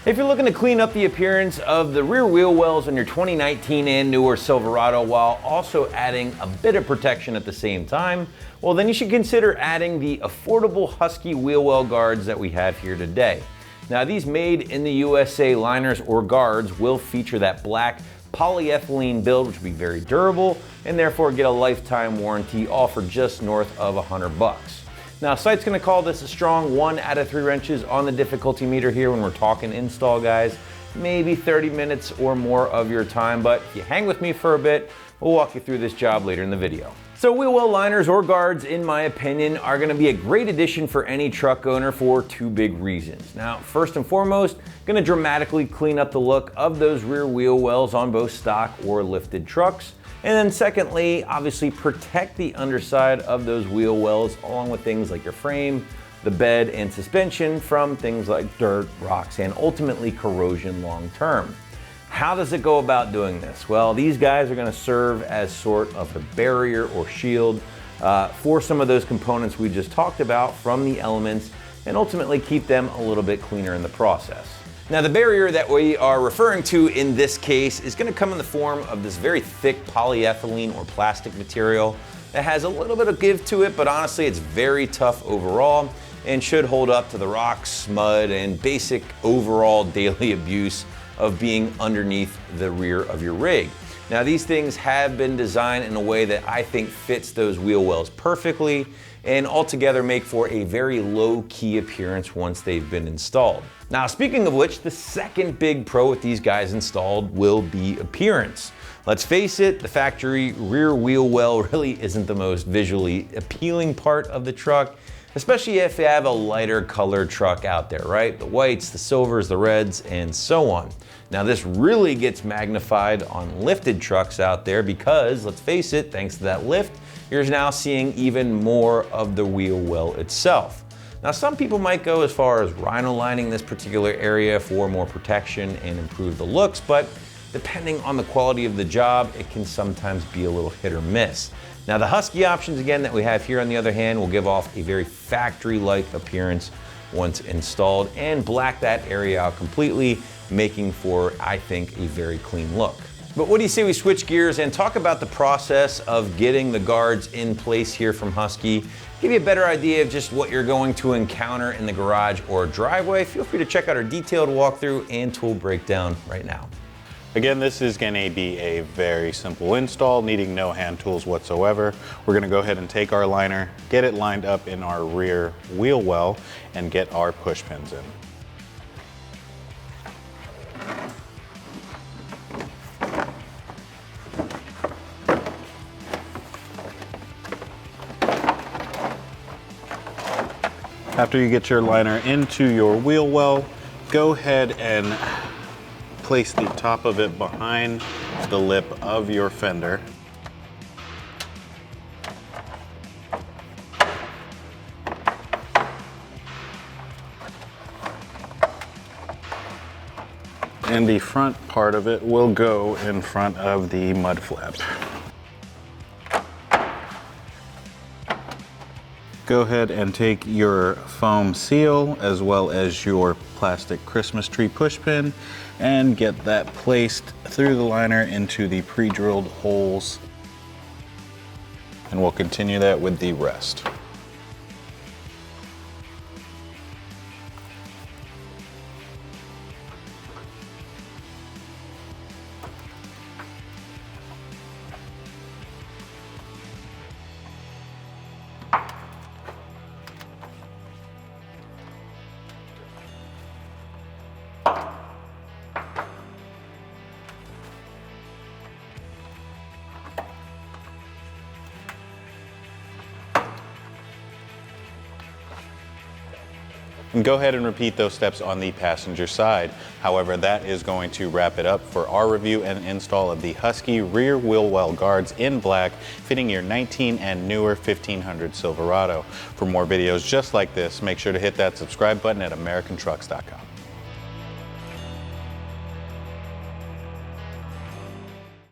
If you're looking to clean up the appearance of the rear wheel wells on your 2019 and newer Silverado while also adding a bit of protection at the same time, well then you should consider adding the affordable Husky wheel well guards that we have here today. Now these made in the USA liners or guards will feature that black polyethylene build, which will be very durable and therefore get a lifetime warranty, all for just north of $100. Now, site's gonna call this a strong 1 out of 3 wrenches on the difficulty meter here when we're talking install, guys. Maybe 30 minutes or more of your time, but if you hang with me for a bit, we'll walk you through this job later in the video. So wheel well liners or guards, in my opinion, are gonna be a great addition for any truck owner for 2 big reasons. Now, first and foremost, gonna dramatically clean up the look of those rear wheel wells on both stock or lifted trucks. And then secondly, obviously protect the underside of those wheel wells along with things like your frame, the bed, and suspension from things like dirt, rocks, and ultimately corrosion long term. How does it go about doing this? Well, these guys are gonna serve as sort of a barrier or shield for some of those components we just talked about from the elements and ultimately keep them a little bit cleaner in the process. Now the barrier that we are referring to in this case is going to come in the form of this very thick polyethylene or plastic material that has a little bit of give to it, but honestly it's very tough overall and should hold up to the rocks, mud, and basic overall daily abuse of being underneath the rear of your rig. Now these things have been designed in a way that I think fits those wheel wells perfectly and altogether make for a very low-key appearance once they've been installed. Now, speaking of which, the second big pro with these guys installed will be appearance. Let's face it, the factory rear wheel well really isn't the most visually appealing part of the truck, especially if you have a lighter colored truck out there, right? The whites, the silvers, the reds, and so on. Now this really gets magnified on lifted trucks out there because, let's face it, thanks to that lift, you're now seeing even more of the wheel well itself. Now some people might go as far as rhino lining this particular area for more protection and improve the looks, but depending on the quality of the job, it can sometimes be a little hit or miss. Now the Husky options again that we have here on the other hand will give off a very factory-like appearance once installed and black that area out completely, making for, I think, a very clean look. But what do you say we switch gears and talk about the process of getting the guards in place here from Husky, give you a better idea of just what you're going to encounter in the garage or driveway. Feel free to check out our detailed walkthrough and tool breakdown right now. Again, this is going to be a very simple install, needing no hand tools whatsoever. We're going to go ahead and take our liner, get it lined up in our rear wheel well, and get our push pins in. After you get your liner into your wheel well, go ahead and place the top of it behind the lip of your fender. And the front part of it will go in front of the mud flap. Go ahead and take your foam seal as well as your plastic Christmas tree push pin and get that placed through the liner into the pre-drilled holes. And we'll continue that with the rest. And go ahead and repeat those steps on the passenger side. However, that is going to wrap it up for our review and install of the Husky rear wheel well guards in black, fitting your 19 and newer 1500 Silverado. For more videos just like this, make sure to hit that subscribe button at AmericanTrucks.com.